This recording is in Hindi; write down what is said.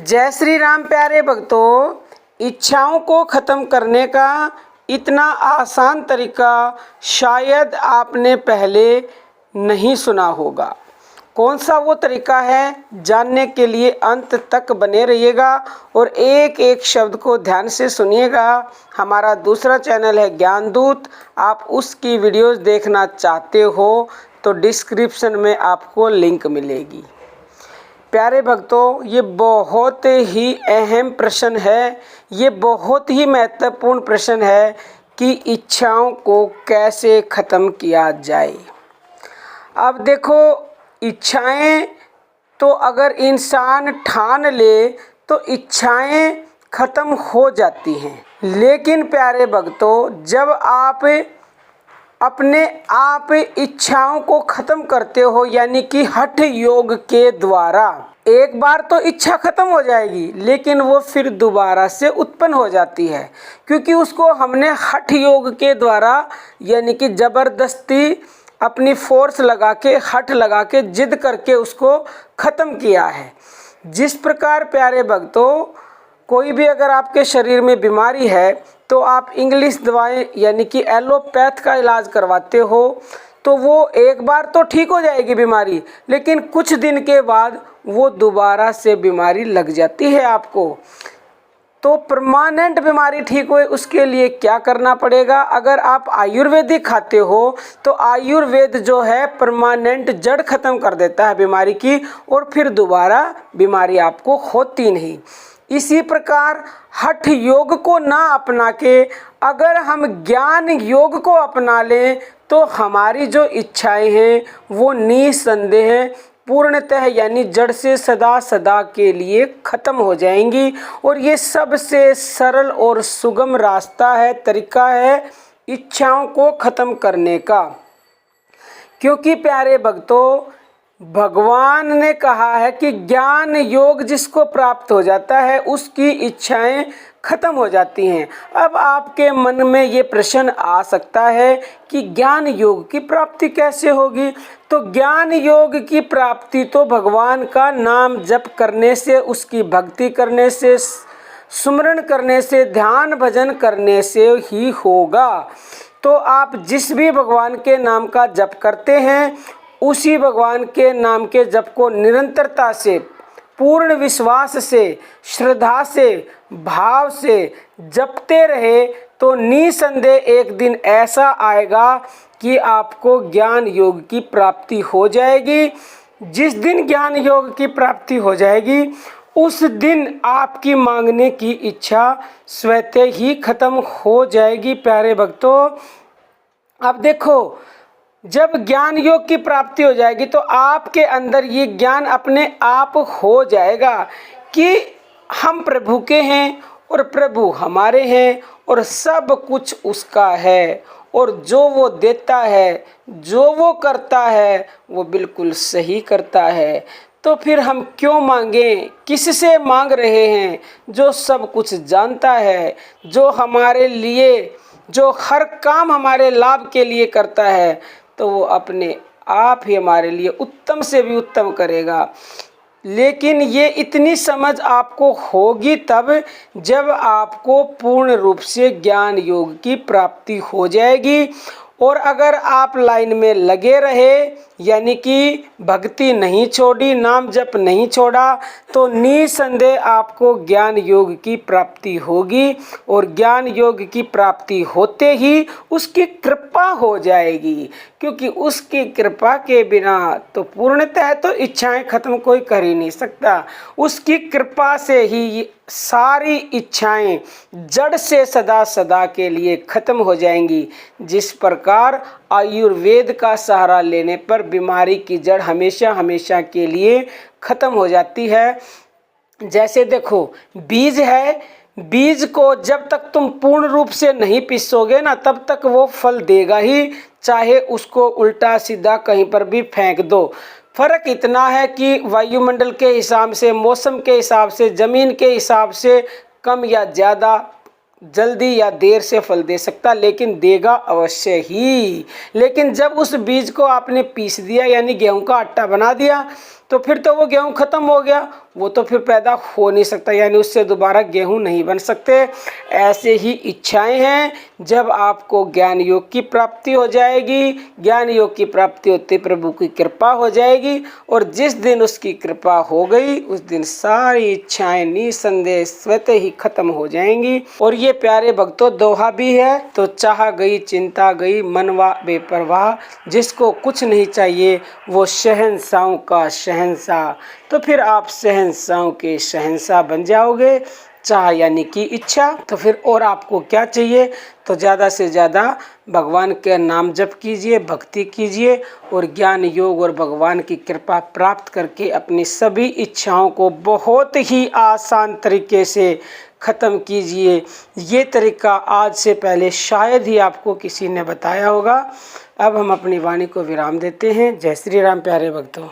जय श्री राम प्यारे भक्तों। इच्छाओं को ख़त्म करने का इतना आसान तरीका शायद आपने पहले नहीं सुना होगा। कौन सा वो तरीका है, जानने के लिए अंत तक बने रहिएगा और एक एक शब्द को ध्यान से सुनिएगा। हमारा दूसरा चैनल है ज्ञान दूत, आप उसकी वीडियोस देखना चाहते हो तो डिस्क्रिप्शन में आपको लिंक मिलेगी। प्यारे भक्तों, ये बहुत ही अहम प्रश्न है, ये बहुत ही महत्वपूर्ण प्रश्न है कि इच्छाओं को कैसे ख़त्म किया जाए। अब देखो, इच्छाएं तो अगर इंसान ठान ले तो इच्छाएं ख़त्म हो जाती हैं, लेकिन प्यारे भक्तों, जब आप अपने आप इच्छाओं को ख़त्म करते हो, यानी कि हठ योग के द्वारा, एक बार तो इच्छा ख़त्म हो जाएगी लेकिन वो फिर दोबारा से उत्पन्न हो जाती है, क्योंकि उसको हमने हठ योग के द्वारा यानी कि ज़बरदस्ती अपनी फोर्स लगा के, हठ लगा के, जिद करके उसको ख़त्म किया है। जिस प्रकार प्यारे भक्तों, कोई भी अगर आपके शरीर में बीमारी है तो आप इंग्लिश दवाएं यानी कि एलोपैथ का इलाज करवाते हो तो वो एक बार तो ठीक हो जाएगी बीमारी, लेकिन कुछ दिन के बाद वो दोबारा से बीमारी लग जाती है आपको। तो परमानेंट बीमारी ठीक होए उसके लिए क्या करना पड़ेगा? अगर आप आयुर्वेदिक खाते हो तो आयुर्वेद जो है परमानेंट जड़ ख़त्म कर देता है बीमारी की और फिर दोबारा बीमारी आपको होती नहीं। इसी प्रकार हठ योग को ना अपना के अगर हम ज्ञान योग को अपना लें तो हमारी जो इच्छाएं हैं वो निसंदेह पूर्णतः यानी जड़ से सदा सदा के लिए ख़त्म हो जाएंगी। और ये सबसे सरल और सुगम रास्ता है, तरीका है इच्छाओं को ख़त्म करने का। क्योंकि प्यारे भक्तों, भगवान ने कहा है कि ज्ञान योग जिसको प्राप्त हो जाता है उसकी इच्छाएं खत्म हो जाती हैं। अब आपके मन में ये प्रश्न आ सकता है कि ज्ञान योग की प्राप्ति कैसे होगी? तो ज्ञान योग की प्राप्ति तो भगवान का नाम जप करने से, उसकी भक्ति करने से, सुमरण करने से, ध्यान भजन करने से ही होगा। तो आप जिस भी भगवान के नाम का जप करते हैं उसी भगवान के नाम के जप को निरंतरता से, पूर्ण विश्वास से, श्रद्धा से, भाव से जपते रहे तो निसंदेह एक दिन ऐसा आएगा कि आपको ज्ञान योग की प्राप्ति हो जाएगी। जिस दिन ज्ञान योग की प्राप्ति हो जाएगी उस दिन आपकी मांगने की इच्छा स्वतः ही खत्म हो जाएगी। प्यारे भक्तों, अब देखो, जब ज्ञान योग की प्राप्ति हो जाएगी तो आपके अंदर ये ज्ञान अपने आप हो जाएगा कि हम प्रभु के हैं और प्रभु हमारे हैं और सब कुछ उसका है और जो वो देता है, जो वो करता है वो बिल्कुल सही करता है। तो फिर हम क्यों मांगें? किससे मांग रहे हैं? जो सब कुछ जानता है, जो हमारे लिए, जो हर काम हमारे लाभ के लिए करता है, तो वो अपने आप ही हमारे लिए उत्तम से भी उत्तम करेगा। लेकिन ये इतनी समझ आपको होगी तब जब आपको पूर्ण रूप से ज्ञान योग की प्राप्ति हो जाएगी। और अगर आप लाइन में लगे रहे यानी कि भक्ति नहीं छोड़ी, नाम जप नहीं छोड़ा, तो निसंदेह आपको ज्ञान योग की प्राप्ति होगी और ज्ञान योग की प्राप्ति होते ही उसकी कृपा हो जाएगी। क्योंकि उसकी कृपा के बिना तो पूर्णतः तो इच्छाएं खत्म कोई कर ही नहीं सकता। उसकी कृपा से ही सारी इच्छाएं जड़ से सदा सदा के लिए खत्म हो जाएंगी। जिस प्रकार आयुर्वेद का सहारा लेने पर बीमारी की जड़ हमेशा हमेशा के लिए खत्म हो जाती है। जैसे देखो, बीज है, बीज को जब तक तुम पूर्ण रूप से नहीं पीसोगे ना तब तक वो फल देगा ही, चाहे उसको उल्टा सीधा कहीं पर भी फेंक दो। फर्क इतना है कि वायुमंडल के हिसाब से, मौसम के हिसाब से, ज़मीन के हिसाब से कम या ज़्यादा, जल्दी या देर से फल दे सकता, लेकिन देगा अवश्य ही। लेकिन जब उस बीज को आपने पीस दिया यानी गेहूं का आटा बना दिया तो फिर तो वो गेहूं ख़त्म हो गया, वो तो फिर पैदा हो नहीं सकता, यानी उससे दोबारा गेहूँ नहीं बन सकते। ऐसे ही इच्छाएं हैं, जब आपको ज्ञान योग की प्राप्ति हो जाएगी, ज्ञान योग की प्राप्ति होते प्रभु की कृपा हो जाएगी, और जिस दिन उसकी कृपा हो गई उस दिन सारी इच्छाएं निसंदेह स्वतः ही खत्म हो जाएंगी। और ये प्यारे भक्तों दोहा भी है, तो चाह गई चिंता गई मनवा बेपरवाह, जिसको कुछ नहीं चाहिए वो शहंशाहों का शहंशाह। तो फिर आप शहंशाहों के शहंशाह बन जाओगे। चाह यानी कि इच्छा, तो फिर और आपको क्या चाहिए, तो ज़्यादा से ज़्यादा भगवान के नाम जप कीजिए, भक्ति कीजिए, और ज्ञान योग और भगवान की कृपा प्राप्त करके अपनी सभी इच्छाओं को बहुत ही आसान तरीके से ख़त्म कीजिए। ये तरीका आज से पहले शायद ही आपको किसी ने बताया होगा। अब हम अपनी वाणी को विराम देते हैं। जय श्री राम प्यारे भक्तों।